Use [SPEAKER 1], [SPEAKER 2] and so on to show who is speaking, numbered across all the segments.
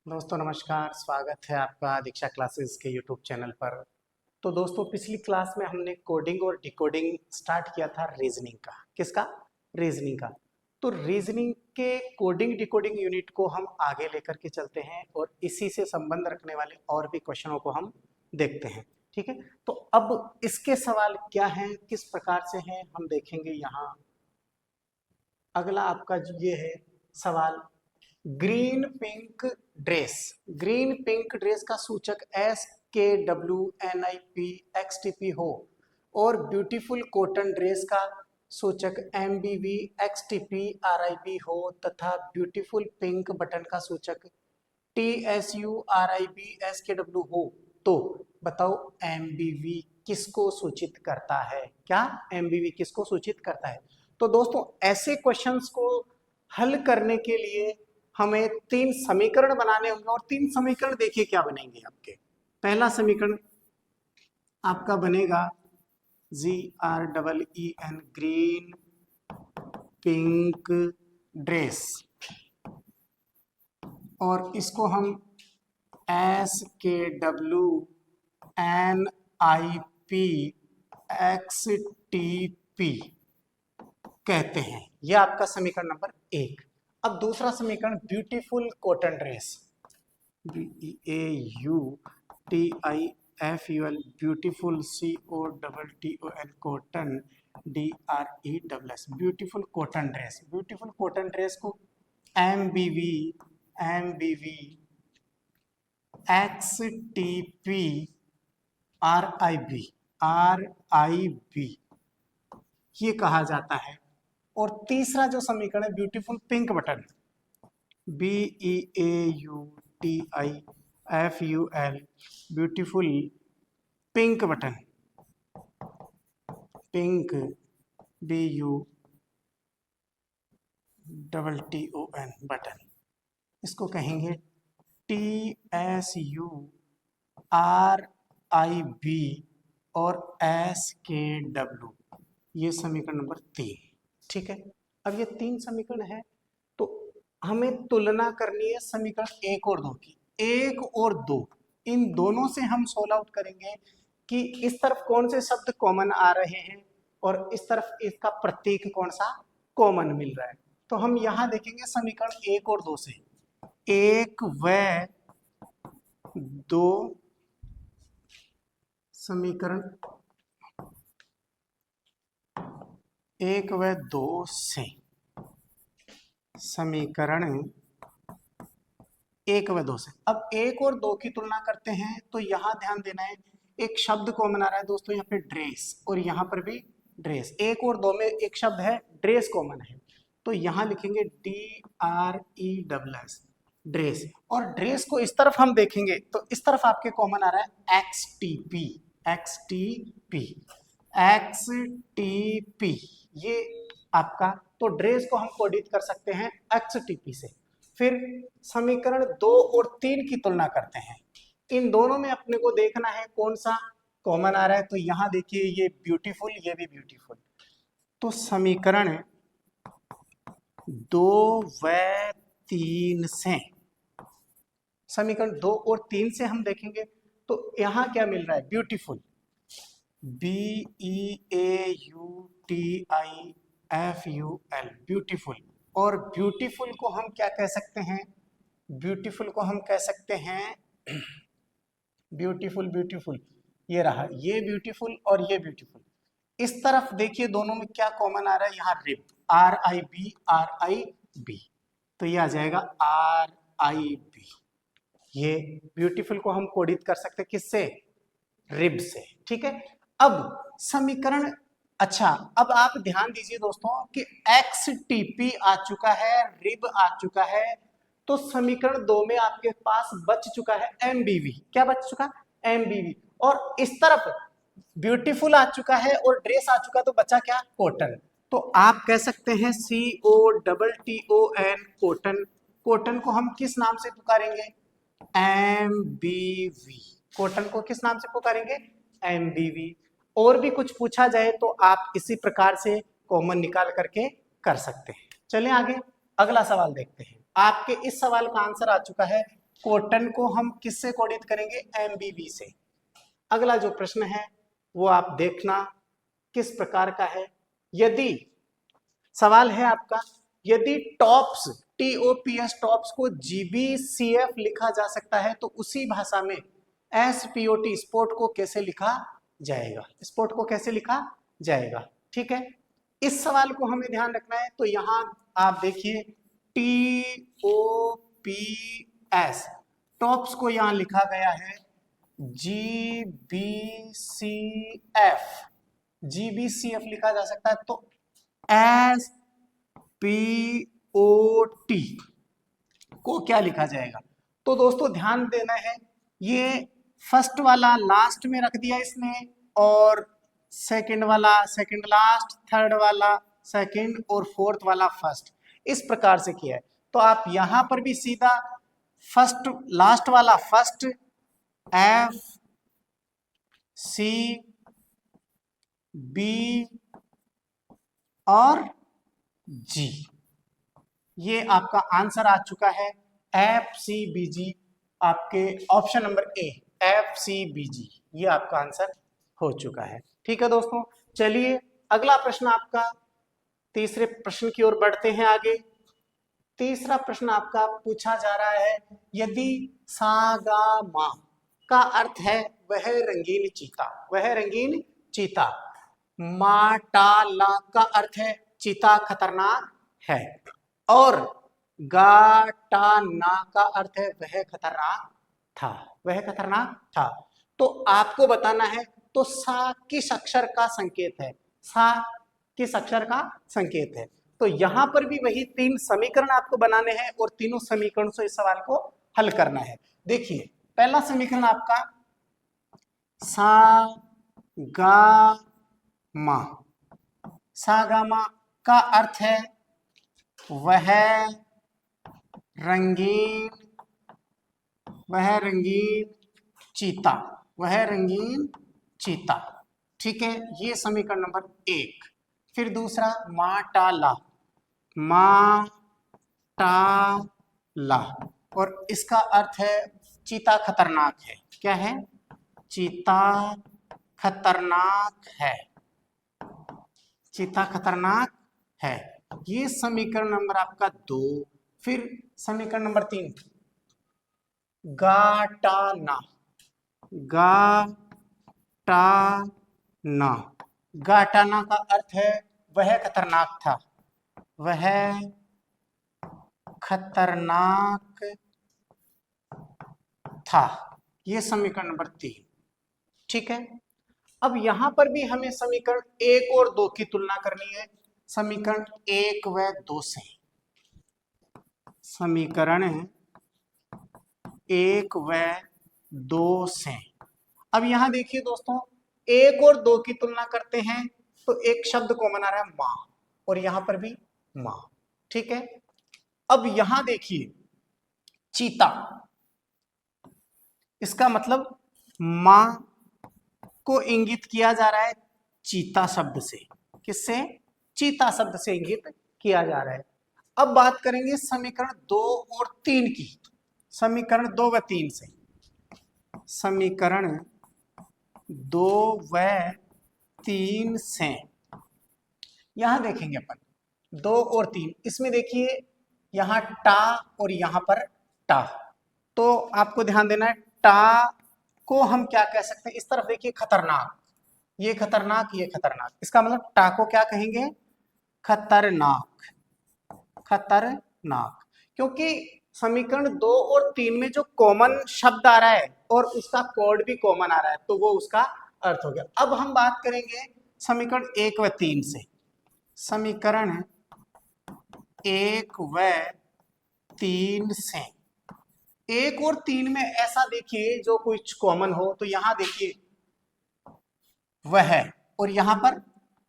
[SPEAKER 1] दोस्तों नमस्कार, स्वागत है आपका दीक्षा क्लासेस के यूट्यूब चैनल पर। तो दोस्तों पिछली क्लास में हमने कोडिंग और डिकोडिंग स्टार्ट किया था रीजनिंग का। किसका? रीजनिंग का। तो रीजनिंग के कोडिंग डिकोडिंग यूनिट को हम आगे लेकर के चलते हैं और इसी से संबंध रखने वाले और भी क्वेश्चनों को हम देखते हैं। ठीक है, तो अब इसके सवाल क्या हैं, किस प्रकार से हैं, हम देखेंगे यहाँ। अगला आपका जो ये है सवाल, green pink dress. Green pink dress का सूचक SKWNIP XTP हो और ब्यूटीफुल कॉटन ड्रेस का सूचक MBV XTP RIB हो तथा ब्यूटीफुल पिंक बटन का सूचक TSURIBSKW हो, तो बताओ MBV किसको सूचित करता है? क्या MBV किसको सूचित करता है? तो दोस्तों ऐसे क्वेश्चंस को हल करने के लिए हमें 3 समीकरण बनाने होंगे और 3 समीकरण देखिए क्या बनेंगे आपके। पहला समीकरण आपका बनेगा GREEN, ग्रीन पिंक ड्रेस, और इसको हम SKWNIP XTP कहते हैं। यह आपका समीकरण नंबर 1। अब दूसरा समीकरण beautiful cotton dress, BEAUTIFUL, beautiful COTTON, cotton DRESS, beautiful cotton dress. Beautiful cotton dress को MBV XTP RIB ये कहा जाता है। और तीसरा जो समीकरण है beautiful pink button, BEAUTIFUL, beautiful pink button, pink BUTTON button, इसको कहेंगे TSURIB और SKW। ये समीकरण नंबर 3। ठीक है, अब ये 3 समीकरण है तो हमें तुलना करनी है समीकरण 1 और 2 की। 1 और 2 इन दोनों से हम सोल्व आउट करेंगे कि इस तरफ कौन से शब्द कॉमन आ रहे हैं और इस तरफ इसका प्रतीक कौन सा कॉमन मिल रहा है। तो हम यहां देखेंगे समीकरण 1 और 2 से 1 व 2 समीकरण 1 व 2 से समीकरण 1 व 2 से। अब 1 और 2 की तुलना करते हैं तो यहां ध्यान देना है, एक शब्द कॉमन आ रहा है दोस्तों यहाँ पे ड्रेस, और यहाँ पर भी ड्रेस। 1 और 2 में एक शब्द है ड्रेस कॉमन है, तो यहां लिखेंगे DRESS, ड्रेस। और ड्रेस को इस तरफ हम देखेंगे तो इस तरफ आपके कॉमन आ रहा है XTP, ये आपका। तो ड्रेस को हम कोडित कर सकते हैं XTP से। फिर समीकरण 2 और 3 की तुलना करते हैं। इन दोनों में अपने को देखना है कौन सा कॉमन आ रहा है। तो यहां देखिए ये ब्यूटीफुल, ये भी ब्यूटीफुल, तो समीकरण 2 व 3 से, समीकरण 2 और 3 से हम देखेंगे तो यहां क्या मिल रहा है? Beautiful, BEAUTIFUL, beautiful. और ब्यूटीफुल को हम क्या कह सकते हैं? ब्यूटीफुल को हम कह सकते हैं ब्यूटीफुल, ये रहा, ये ब्यूटीफुल और ये ब्यूटीफुल। इस तरफ देखिए दोनों में क्या कॉमन आ रहा है? यहाँ रिब, RIB, तो ये आ जाएगा RIB। ये ब्यूटीफुल को हम कोडित कर सकते हैं किससे? रिब से। ठीक है, अब समीकरण, अच्छा अब आप ध्यान दीजिए दोस्तों कि XTP आ चुका है, रिब आ चुका है, तो समीकरण 2 में आपके पास बच चुका है MBV। क्या बच चुका? MBV। और इस तरफ ब्यूटीफुल आ चुका है और ड्रेस आ चुका, तो बचा क्या? कॉटन। तो आप कह सकते हैं COTTON, कॉटन। कॉटन को हम किस नाम से पुकारेंगे? MBV। कॉटन को किस नाम से पुकारेंगे? MBV। और भी कुछ पूछा जाए तो आप इसी प्रकार से कॉमन निकाल करके कर सकते हैं। चलिए आगे अगला सवाल देखते हैं। आपके इस सवाल का आंसर आ चुका है कॉटन को हम किससे कोडित करेंगे? एमबीवी से। अगला जो प्रश्न है वो आप देखना किस प्रकार का है। यदि सवाल है आपका, यदि टॉप्स TOPS टॉप्स को GBCF लिखा जा सकता है तो उसी भाषा में SPOT स्पोर्ट को कैसे लिखा जाएगा? स्पोर्ट को कैसे लिखा जाएगा? ठीक है, इस सवाल को हमें ध्यान रखना है। तो यहां आप देखिए TOPS टॉप्स को यहां लिखा गया है GBCF लिखा जा सकता है, तो SPOT को क्या लिखा जाएगा? तो दोस्तों ध्यान देना है, ये फर्स्ट वाला लास्ट में रख दिया इसने, और सेकंड वाला सेकंड लास्ट, थर्ड वाला सेकंड और फोर्थ वाला फर्स्ट, इस प्रकार से किया है। तो आप यहां पर भी सीधा फर्स्ट लास्ट वाला फर्स्ट FCB और G, ये आपका आंसर आ चुका है FCBG। आपके ऑप्शन नंबर ए FCBG, ये आपका आंसर हो चुका है। ठीक है दोस्तों, चलिए अगला प्रश्न आपका, तीसरे प्रश्न की ओर बढ़ते हैं आगे। तीसरा प्रश्न आपका पूछा जा रहा है, यदि सागामा का अर्थ है वह रंगीन चीता, वह रंगीन चीता, माटाला का अर्थ है चीता खतरनाक है, और गाटाना का अर्थ है वह खतरनाक था, वह खतरनाक था, तो आपको बताना है। तो सा किस अक्षर का संकेत है? सा किस अक्षर का संकेत है? तो यहां पर भी वही 3 समीकरण आपको बनाने हैं और तीनों समीकरणों से इस सवाल को हल करना है। देखिए पहला समीकरण आपका सागामा, सागामा का अर्थ है वह रंगीन चीता, वह रंगीन चीता। ठीक है, ये समीकरण नंबर 1। फिर दूसरा माटाला, माटाला, और इसका अर्थ है चीता खतरनाक है। क्या है? चीता खतरनाक है, चीता खतरनाक है, ये समीकरण नंबर आपका 2। फिर समीकरण नंबर 3 गाटाना, गाटाना, गाटाना का अर्थ है वह खतरनाक था, वह खतरनाक था, ये समीकरण नंबर 3। ठीक है, अब यहां पर भी हमें समीकरण 1 और 2 की तुलना करनी है, समीकरण 1 व 2 से, समीकरण 1 व 2 से। अब यहां देखिए दोस्तों, 1 और 2 की तुलना करते हैं तो एक शब्द कॉमन आ रहा है मां, और यहां पर भी मां। ठीक है, अब यहां देखिए चीता, इसका मतलब मां को इंगित किया जा रहा है चीता शब्द से। किससे? चीता शब्द से इंगित किया जा रहा है। अब बात करेंगे समीकरण 2 और 3 की, समीकरण 2 व 3 से, समीकरण 2 व 3 से। यहां देखेंगे अपन 2 और 3, इसमें देखिए यहां टा और यहां पर टा, तो आपको ध्यान देना है टा को हम क्या कह सकते हैं? इस तरफ देखिए खतरनाक, ये खतरनाक, ये खतरनाक, इसका मतलब टा को क्या कहेंगे? खतरनाक, खतरनाक, क्योंकि समीकरण 2 और 3 में जो कॉमन शब्द आ रहा है और उसका कोड भी कॉमन आ रहा है, तो वो उसका अर्थ हो गया। अब हम बात करेंगे समीकरण 1 व 3 से, समीकरण 1 व 3 से। 1 और 3 में ऐसा देखिए जो कुछ कॉमन हो, तो यहां देखिए वह, और यहां पर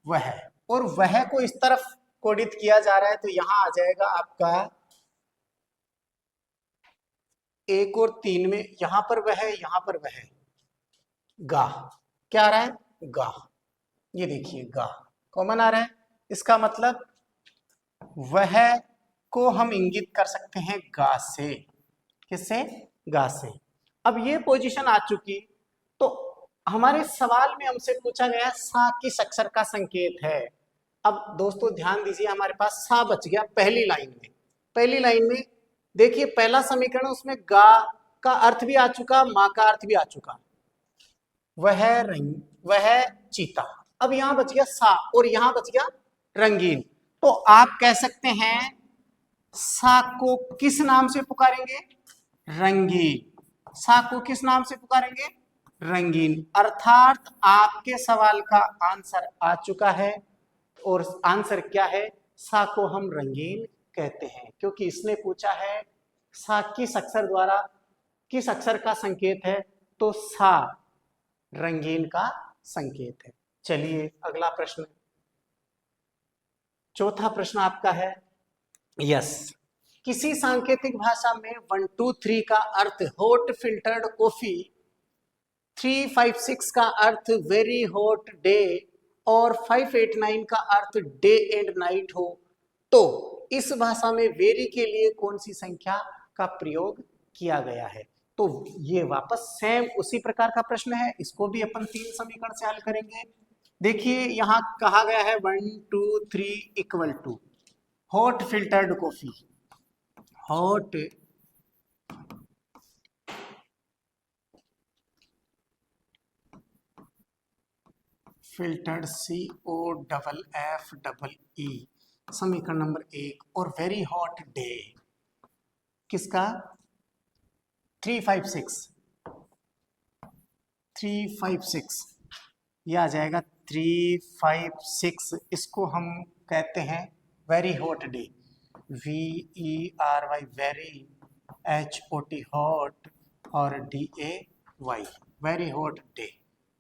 [SPEAKER 1] वह, और वह को इस तरफ कोडित किया जा रहा है, तो यहां आ जाएगा आपका 1 और 3 में, यहां पर वह, यहां पर वह, गा, क्या आ रहा है? गा, ये देखिए गा कॉमन आ रहा है, इसका मतलब वह को हम इंगित कर सकते हैं गा से। किससे? गा से। अब ये पोजीशन आ चुकी, तो हमारे सवाल में हमसे पूछा गया सा किस अक्षर का संकेत है। अब दोस्तों ध्यान दीजिए, हमारे पास सा बच गया पहली लाइन में। पहली लाइन में देखिए पहला समीकरण, उसमें गा का अर्थ भी आ चुका, माँ का अर्थ भी आ चुका, वह रंग, वह चीता। अब यहां बच गया सा और यहां बच गया रंगीन। तो आप कह सकते हैं सा को किस नाम से पुकारेंगे, रंगीन। सा को किस नाम से पुकारेंगे, रंगीन। अर्थात आपके सवाल का आंसर आ चुका है, और आंसर क्या है, सा को हम रंगीन कहते हैं, क्योंकि इसने पूछा है सा किस अक्षर द्वारा, किस अक्षर का संकेत है, तो सा रंगीन का संकेत है। चलिए अगला प्रश्न, चौथा प्रश्न आपका है, यस, किसी सांकेतिक भाषा में 1 2 3 का अर्थ हॉट फिल्टर्ड कॉफी, 3 5 6 का अर्थ वेरी हॉट डे और 5 8 9 का अर्थ डे एंड नाइट हो, तो इस भाषा में वेरी के लिए कौन सी संख्या का प्रयोग किया गया है। तो ये वापस सेम उसी प्रकार का प्रश्न है, इसको भी अपन 3 समीकरण से हल करेंगे। देखिए यहां कहा गया है 1 2 3 equal to hot filtered coffee, hot filtered COFFE समीकरण नंबर 1, और वेरी हॉट डे किसका 3 5 6 यह आ जाएगा 3 5 6, इसको हम कहते हैं very hot day, VERY very, HOT hot और DAY वेरी हॉट डे,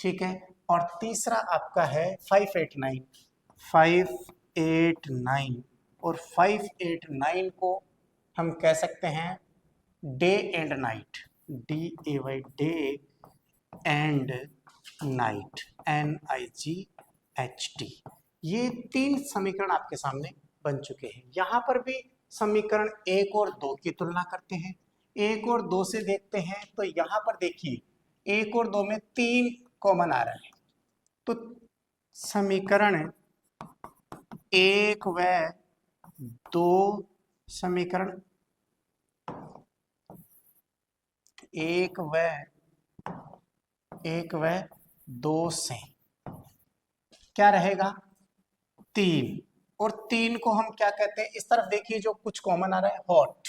[SPEAKER 1] ठीक है। और तीसरा आपका है 5 8 9, 5 8 9, और 5 8 9 को हम कह सकते हैं day and night, DAY day and night, NIGHT। ये 3 समीकरण आपके सामने बन चुके हैं। यहाँ पर भी समीकरण 1 और 2 की तुलना करते हैं, 1 और 2 से देखते हैं, तो यहाँ पर देखिए 1 और 2 में 3 कॉमन आ रहा है, तो समीकरण 1 व 2, समीकरण 1 व 2 से क्या रहेगा 3, और 3 को हम क्या कहते हैं, इस तरफ देखिए जो कुछ कॉमन आ रहा है हॉट,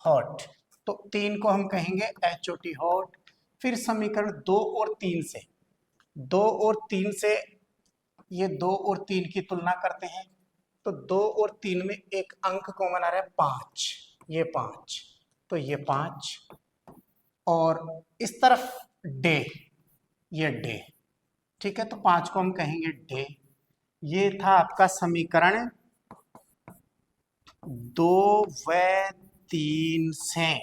[SPEAKER 1] हॉट, तो 3 को हम कहेंगे HOT हॉट। फिर समीकरण 2 और 3 से, 2 और 3 से ये 2 और 3 की तुलना करते हैं, तो 2 और 3 में एक अंक कॉमन आ रहा है 5, ये 5, तो ये 5, और इस तरफ डे, ये डे, ठीक है, तो 5 को हम कहेंगे डे। ये था आपका समीकरण 2 व 3 से,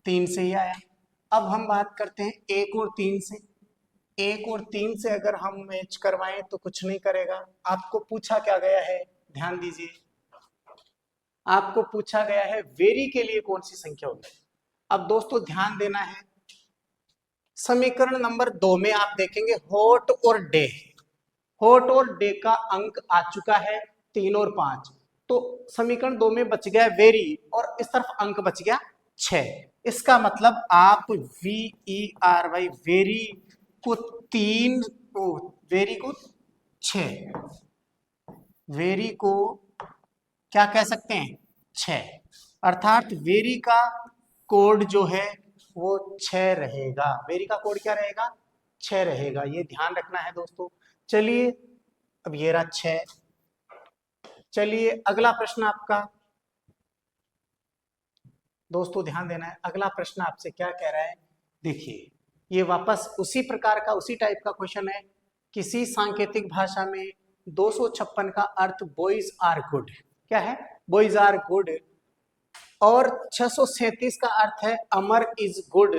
[SPEAKER 1] 3 से ही आया। अब हम बात करते हैं 1 और 3 से। 1 और 3 से अगर हम मैच करवाएं तो कुछ नहीं करेगा। आपको पूछा क्या गया है, ध्यान दीजिए, आपको पूछा गया है वेरी के लिए कौन सी संख्या होगी। अब दोस्तों ध्यान देना है, समीकरण नंबर 2 में आप देखेंगे हॉट और डे, हॉट और डे का अंक आ चुका है 3 और 5, तो समीकरण 2 में बच गया वेरी, और इस तरफ अंक बच गया 6। इसका मतलब आप VERY वेरी को 3, वेरी को 6, वेरी को क्या कह सकते हैं 6, अर्थात वेरी का कोड जो है वो 6 रहेगा। वेरी का कोड क्या रहेगा 6 रहेगा, ये ध्यान रखना है दोस्तों। चलिए अब ये रहा 6। चलिए अगला प्रश्न आपका, दोस्तों ध्यान देना है, अगला प्रश्न आपसे क्या कह रहा है, देखिए ये वापस उसी प्रकार का, उसी टाइप का क्वेश्चन है। किसी सांकेतिक भाषा में 256 का अर्थ बॉयज आर गुड, क्या है बॉयज आर गुड, और 637 का अर्थ है अमर इज गुड,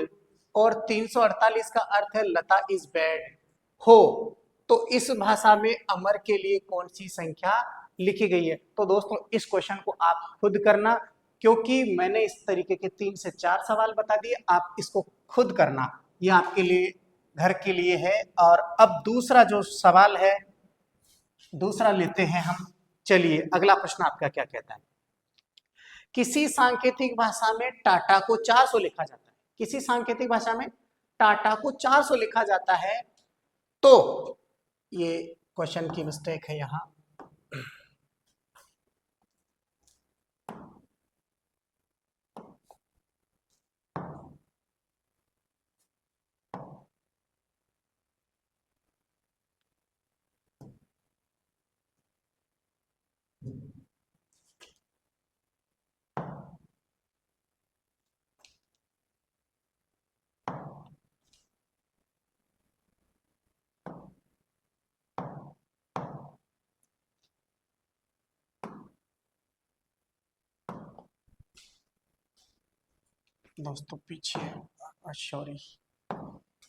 [SPEAKER 1] और 348 का अर्थ है लता इज बैड हो, तो इस भाषा में अमर के लिए कौन सी संख्या लिखी गई है। तो दोस्तों इस क्वेश्चन को आप खुद करना, क्योंकि मैंने इस तरीके के 3 से 4 सवाल बता दिए, आप इसको खुद करना, ये आपके लिए घर के लिए है। और अब दूसरा जो सवाल है, दूसरा लेते हैं हम। चलिए अगला प्रश्न आपका क्या कहता है। किसी सांकेतिक भाषा में टाटा को 400 लिखा जाता है, किसी सांकेतिक भाषा में टाटा को 400 लिखा जाता है, तो ये क्वेश्चन की मिस्टेक है यहां। दोस्तों पीछे, सॉरी,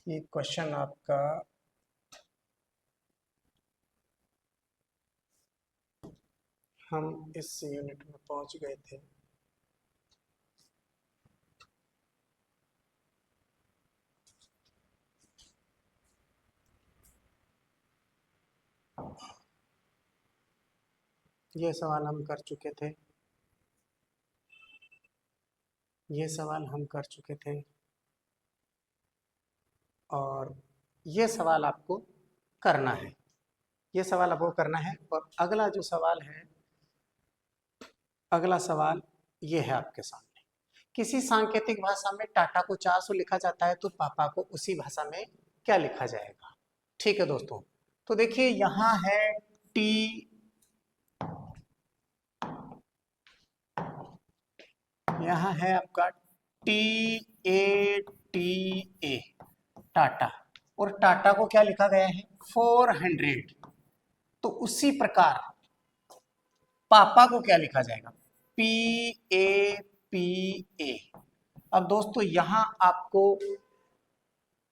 [SPEAKER 1] ये क्वेश्चन आपका हम इस यूनिट में पहुंच गए थे। ये सवाल हम कर चुके थे, ये सवाल हम कर चुके थे, और ये सवाल आपको करना है, ये सवाल आपको करना है। और अगला जो सवाल है, अगला सवाल ये है आपके सामने। किसी सांकेतिक भाषा में टाटा को 400 लिखा जाता है, तो पापा को उसी भाषा में क्या लिखा जाएगा। ठीक है दोस्तों, तो देखिए यहां है टी, यहां है आपका TATA टाटा, और टाटा को क्या लिखा गया है 400। तो उसी प्रकार पापा को क्या लिखा जाएगा PAPA। अब दोस्तों यहां आपको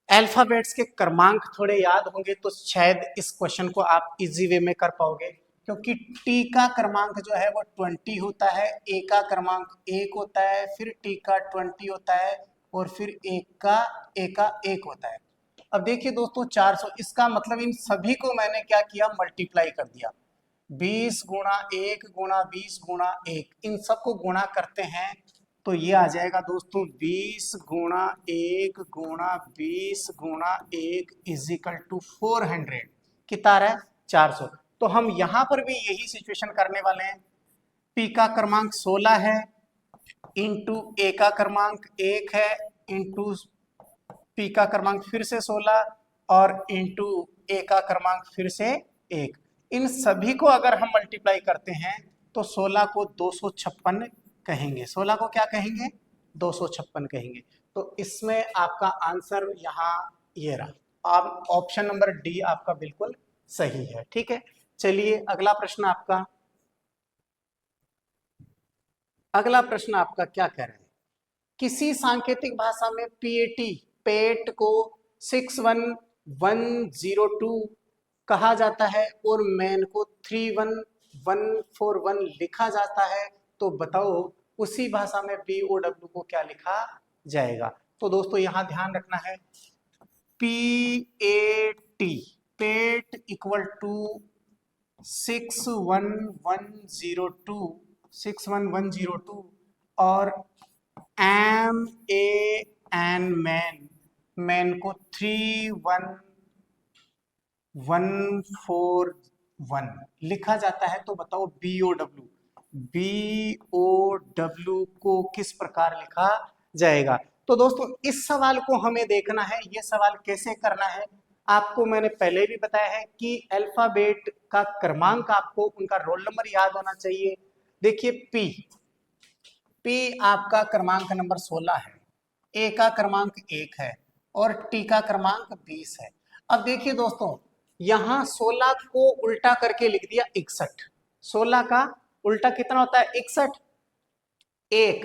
[SPEAKER 1] अल्फाबेट्स के क्रमांक थोड़े याद होंगे, तो शायद इस क्वेश्चन को आप इजी वे में कर पाओगे, क्योंकि टी का क्रमांक जो है वो 20 होता है, ए का क्रमांक 1 होता है, फिर टी का 20 होता है, और फिर ए का 1 होता है। अब देखिए दोस्तों 400, इसका मतलब इन सभी को मैंने क्या किया, मल्टीप्लाई कर दिया। 20 गुणा 1 गुणा 20 गुणा 1, इन सबको गुणा करते हैं तो ये आ जाएगा दोस्तों 20 गुणा 1 गुणा 20 गुणा 1 इजिकल टू 400। कितना है 400। तो हम यहां पर भी यही सिचुएशन करने वाले हैं। पी का क्रमांक 16 है, इंटू ए का क्रमांक 1 है, इंटू पी का क्रमांक फिर से 16, और इंटू ए का क्रमांक फिर से 1। इन सभी को अगर हम मल्टीप्लाई करते हैं तो 16 को 256 कहेंगे, 16 को क्या कहेंगे 256 कहेंगे। तो इसमें आपका आंसर यहाँ ये रहा। आप ऑप्शन नंबर डी आपका बिल्कुल सही है। ठीक है, चलिए अगला प्रश्न आपका, अगला प्रश्न आपका क्या कह रहे हैं। किसी सांकेतिक भाषा में पेट को 61102 कहा जाता है और मैन को 31141 लिखा जाता है, तो बताओ उसी भाषा में BOW को क्या लिखा जाएगा। तो दोस्तों यहां ध्यान रखना है, PAT पेट इक्वल टू 61102 और MAN मैन को 31141 लिखा जाता है। तो बताओ BOW को किस प्रकार लिखा जाएगा। तो दोस्तों इस सवाल को हमें देखना है, ये सवाल कैसे करना है। आपको मैंने पहले भी बताया है कि अल्फाबेट का क्रमांक आपको उनका रोल नंबर याद होना चाहिए। देखिए पी आपका क्रमांक नंबर 16 है, ए का क्रमांक 1 है, और टी का क्रमांक 20 है। अब देखिए दोस्तों यहां 16 को उल्टा करके लिख दिया 61। 16 का उल्टा कितना होता है 61,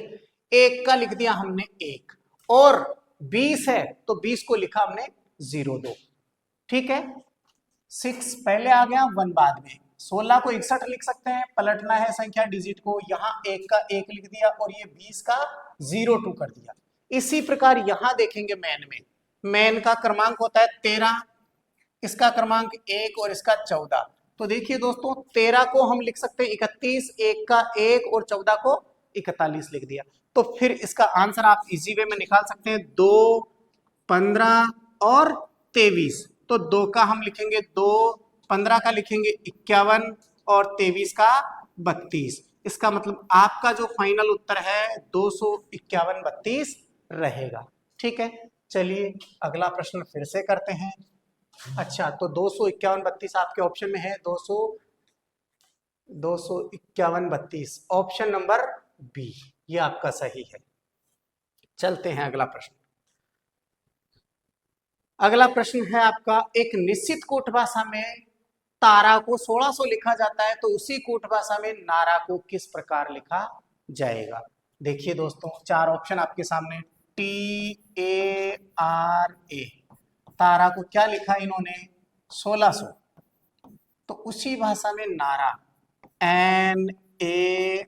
[SPEAKER 1] एक का लिख दिया हमने 1, और 20 है तो 20 को लिखा हमने 02। ठीक है, 6 पहले आ गया 1 बाद में, 16 को 61 लिख सकते हैं, पलटना है संख्या डिजिट को, यहाँ 1 का 1 लिख दिया और ये 20 का 02 कर दिया। इसी प्रकार यहाँ देखेंगे मैन का क्रमांक होता है 13, इसका क्रमांक 1 और इसका 14। तो देखिए दोस्तों 13 को हम लिख सकते हैं 31, 1 का 1 और 14 को 41 लिख दिया। तो फिर इसका आंसर आप इजी वे में निकाल सकते हैं, 2, 15 और 23। तो 2 का हम लिखेंगे 2, 15 का लिखेंगे 51 और 23 का 32। इसका मतलब आपका जो फाइनल उत्तर है 251 32 रहेगा। ठीक है, चलिए अगला प्रश्न फिर से करते हैं। अच्छा, तो 251 32 आपके ऑप्शन में है, 251 32 ऑप्शन नंबर बी, ये आपका सही है। चलते हैं अगला प्रश्न। अगला प्रश्न है आपका, एक निश्चित कूट भाषा में तारा को 1600 लिखा जाता है, तो उसी कूट भाषा में नारा को किस प्रकार लिखा जाएगा। देखिए दोस्तों 4 ऑप्शन आपके सामने, TARA, तारा को क्या लिखा इन्होंने 1600, तो उसी भाषा में नारा NARA,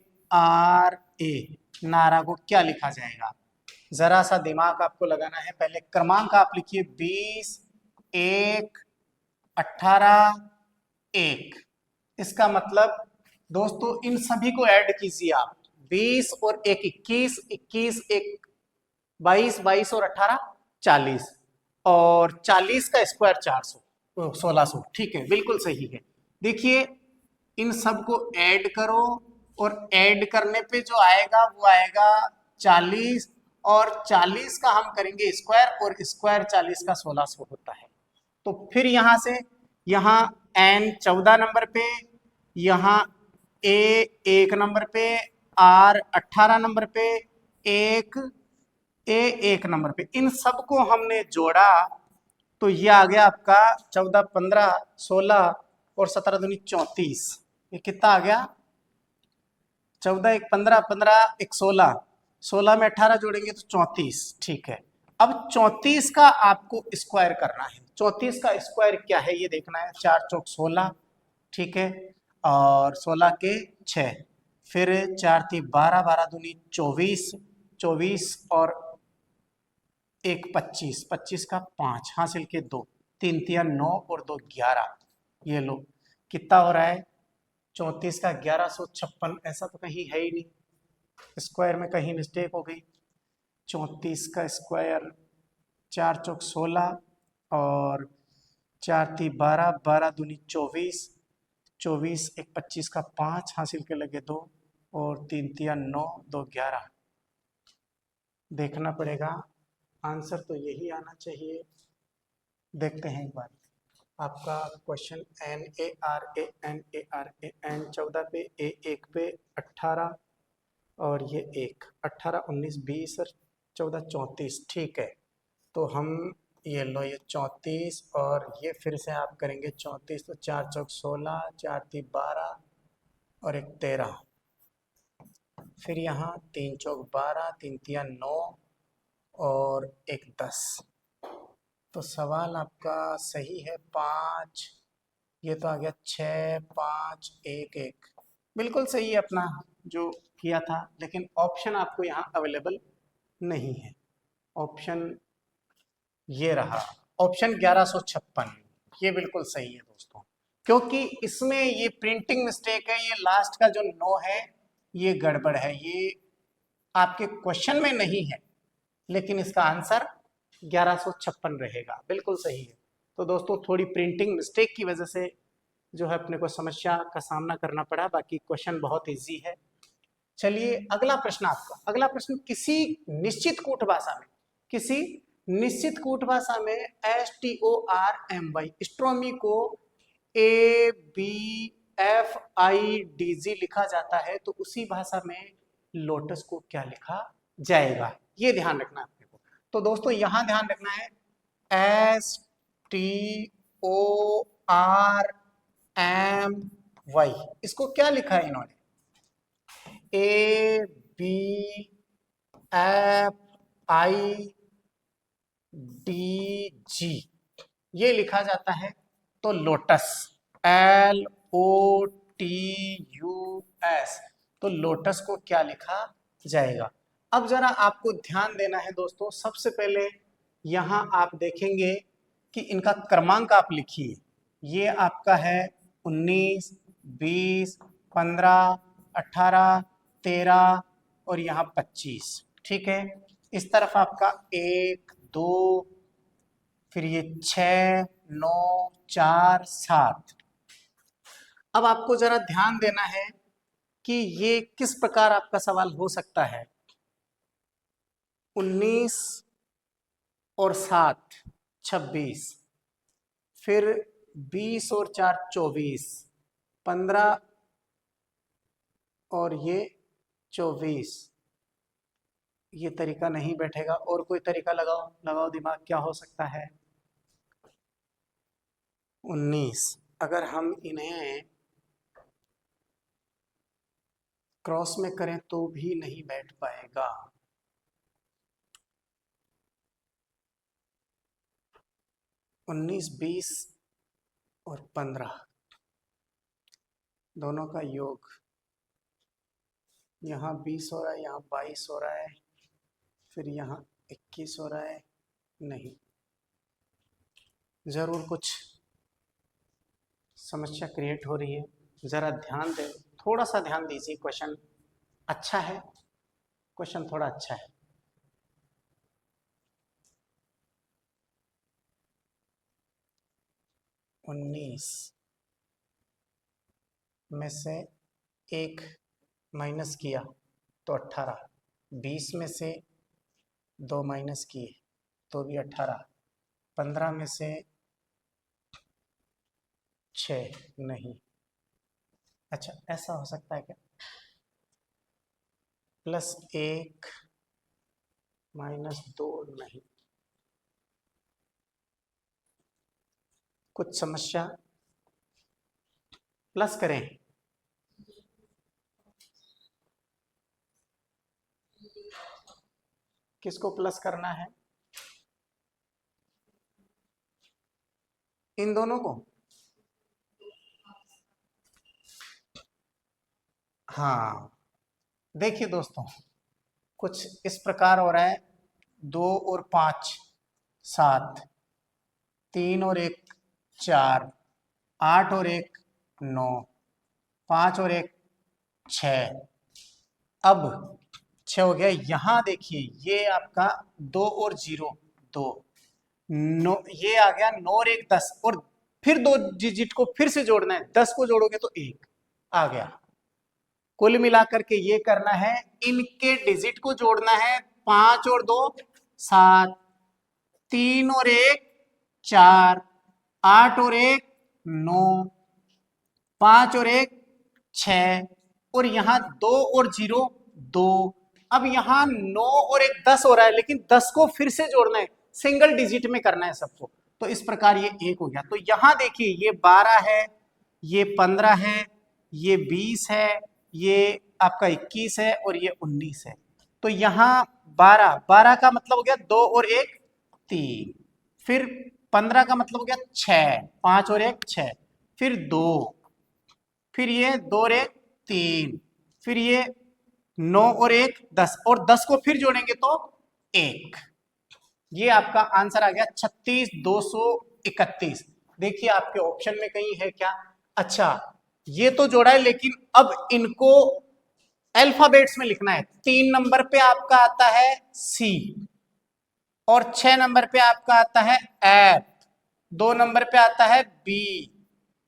[SPEAKER 1] नारा को क्या लिखा जाएगा। जरा सा दिमाग आपको लगाना है। पहले क्रमांक आप लिखिए 20, 1, 18, 1। इसका मतलब दोस्तों इन सभी को ऐड कीजिए आप, 20 और 1 21, 21 1 22, 22 और 18 40, और 40 का स्क्वायर 400 1600। ठीक है, बिल्कुल सही है। देखिए इन सब को ऐड करो और ऐड करने पे जो आएगा वो आएगा 40, और 40 का हम करेंगे स्क्वायर, और स्क्वायर 40 का 1600 होता है। तो फिर यहां से यहाँ N 14 नंबर पे, यहाँ A 1 नंबर पे, R 18 नंबर पे, A 1 नंबर पे, इन सबको हमने जोड़ा तो ये आ गया आपका 14 15 16 और 17 दूनी 34। ये कितना आ गया 14 1 15 15 1 16, 16 में 18 जोड़ेंगे तो 34। ठीक है, अब 34 का आपको स्क्वायर करना है। 34 का स्क्वायर क्या है ये देखना है, 4 चौक 16, ठीक है, और 16 के 6, फिर 4 थी 12, 12 दूनी 24, 24 और 1 25, 25 का 5 हासिल के 2, 3 तिया 9 और 2 11। ये लो कितना हो रहा है 34 का 1156। ऐसा तो कहीं है ही नहीं, स्क्वायर में कहीं मिस्टेक हो गई। 34 का स्क्वायर 4 चौक 16 और 4 ती 12, 12 दूनी 24, 24 1 25 का 5 हासिल के लगे 2, और 3 तिया 9 2 11। देखना पड़ेगा, आंसर तो यही आना चाहिए। देखते हैं एक बार। आपका क्वेश्चन NARA 14 पे, A1 पे 18 और ये 1 18 19 20 और 14 34। ठीक है, तो हम ये लो ये 34 और ये फिर से आप करेंगे 34, तो 4 चौक 16, 4 ती 12 और 1 13, फिर यहाँ 3 चौक 12, 3 तिया 9 और 1 10। तो सवाल आपका सही है 5, ये तो आ गया 6 5 1 1, बिल्कुल सही है अपना जो किया था, लेकिन ऑप्शन आपको यहाँ अवेलेबल नहीं है। ऑप्शन ये रहा, ऑप्शन 1156, ये बिल्कुल सही है दोस्तों, क्योंकि इसमें ये प्रिंटिंग मिस्टेक है, ये लास्ट का जो 9 है ये गड़बड़ है, ये आपके क्वेश्चन में नहीं है, लेकिन इसका आंसर 1156 रहेगा, बिल्कुल सही है। तो दोस्तों थोड़ी प्रिंटिंग मिस्टेक की वजह से जो है अपने को समस्या का सामना करना पड़ा, बाकी क्वेश्चन बहुत इजी है। चलिए अगला प्रश्न आपका, अगला प्रश्न, किसी निश्चित कूट भाषा में, किसी निश्चित कूट भाषा में STORMY स्ट्रोमी को ABFIDG लिखा जाता है, तो उसी भाषा में लोटस को क्या लिखा जाएगा, ये ध्यान रखना है अपने को। तो दोस्तों यहां ध्यान रखना है STORMY, इसको क्या लिखा है इन्होंने ABFIDG, ये लिखा जाता है। तो लोटस LOTUS, तो लोटस को क्या लिखा जाएगा? अब जरा आपको ध्यान देना है दोस्तों, सबसे पहले यहां आप देखेंगे कि इनका क्रमांक आप लिखिए। ये आपका है 19, 20, 15, 18, 13 और यहाँ 25, ठीक है। इस तरफ आपका 1, 2, फिर ये 6, 9, 4, 7। अब आपको जरा ध्यान देना है कि ये किस प्रकार आपका सवाल हो सकता है। 19 और 7 26, फिर 20 और 4 24, 15 और ये 24। ये तरीका नहीं बैठेगा, और कोई तरीका लगाओ, लगाओ दिमाग, क्या हो सकता है? 19, अगर हम इन्हें क्रॉस में करें तो भी नहीं बैठ पाएगा। 19, 20 और 15 दोनों का योग, यहाँ 20 हो रहा है, यहाँ 22 हो रहा है, फिर यहाँ 21 हो रहा है। नहीं, जरूर कुछ समस्या क्रिएट हो रही है। जरा ध्यान दे, थोड़ा सा ध्यान दीजिए। क्वेश्चन अच्छा है, क्वेश्चन थोड़ा अच्छा है। उन्नीस में से 1 माइनस किया तो 18, 20 में से 2 माइनस किए तो भी 18, 15 में से 6 नहीं। अच्छा, ऐसा हो सकता है क्या? +1 -2 नहीं, कुछ समस्या। प्लस करें, किसको प्लस करना है? इन दोनों को। हाँ, देखिए दोस्तों, कुछ इस प्रकार हो रहा है। 2 और 5 7, 3 और 1 4, 8 और 1 9, 5 और 1 6। अब 6 हो गया। यहां देखिए, ये आपका 2 और 0 2, नो, ये आ गया 9 और 1 10, और फिर 2 डिजिट को फिर से जोड़ना है। 10 को जोड़ोगे तो 1 आ गया। कुल मिलाकर के ये करना है, इनके डिजिट को जोड़ना है। 5 और 2 7, 3 और 1 4, 8 और 1 9, 5 और 1 6, और यहां 2 और 0 2। अब यहां 9 और 1 10 हो रहा है, लेकिन 10 को फिर से जोड़ना है, सिंगल डिजिट में करना है सबको। तो इस प्रकार ये 1 हो गया। तो यहां देखिए, ये 12 है, ये 15 है, ये 20 है, ये आपका 21 है, और ये 19 है। तो यहां 12 का मतलब हो गया 2 और 1 3, फिर 15 का मतलब हो गया 6, 5 और 1 6, फिर 2, फिर ये 2 और 1 3, फिर ये 9 और 1 10, और 10 को फिर जोड़ेंगे तो 1। ये आपका आंसर आ गया 36,231। देखिए, आपके ऑप्शन में कहीं है क्या? अच्छा, ये तो जोड़ा है, लेकिन अब इनको अल्फाबेट्स में लिखना है। 3 नंबर पे आपका आता है सी, और 6 नंबर पे आपका आता है एफ, 2 नंबर पे आता है बी,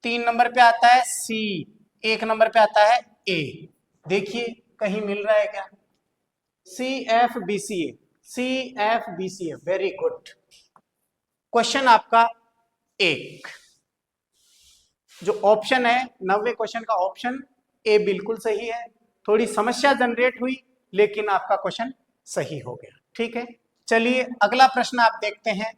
[SPEAKER 1] 3 नंबर पे आता है सी, 1 नंबर पे आता है ए। देखिए, कहीं मिल रहा है क्या? CFBCA, CFBCA, very good. Question आपका 1, जो ऑप्शन है 90 क्वेश्चन का, ऑप्शन ए बिल्कुल सही है। थोड़ी समस्या जनरेट हुई, लेकिन आपका क्वेश्चन सही हो गया। ठीक है, चलिए अगला प्रश्न आप देखते हैं।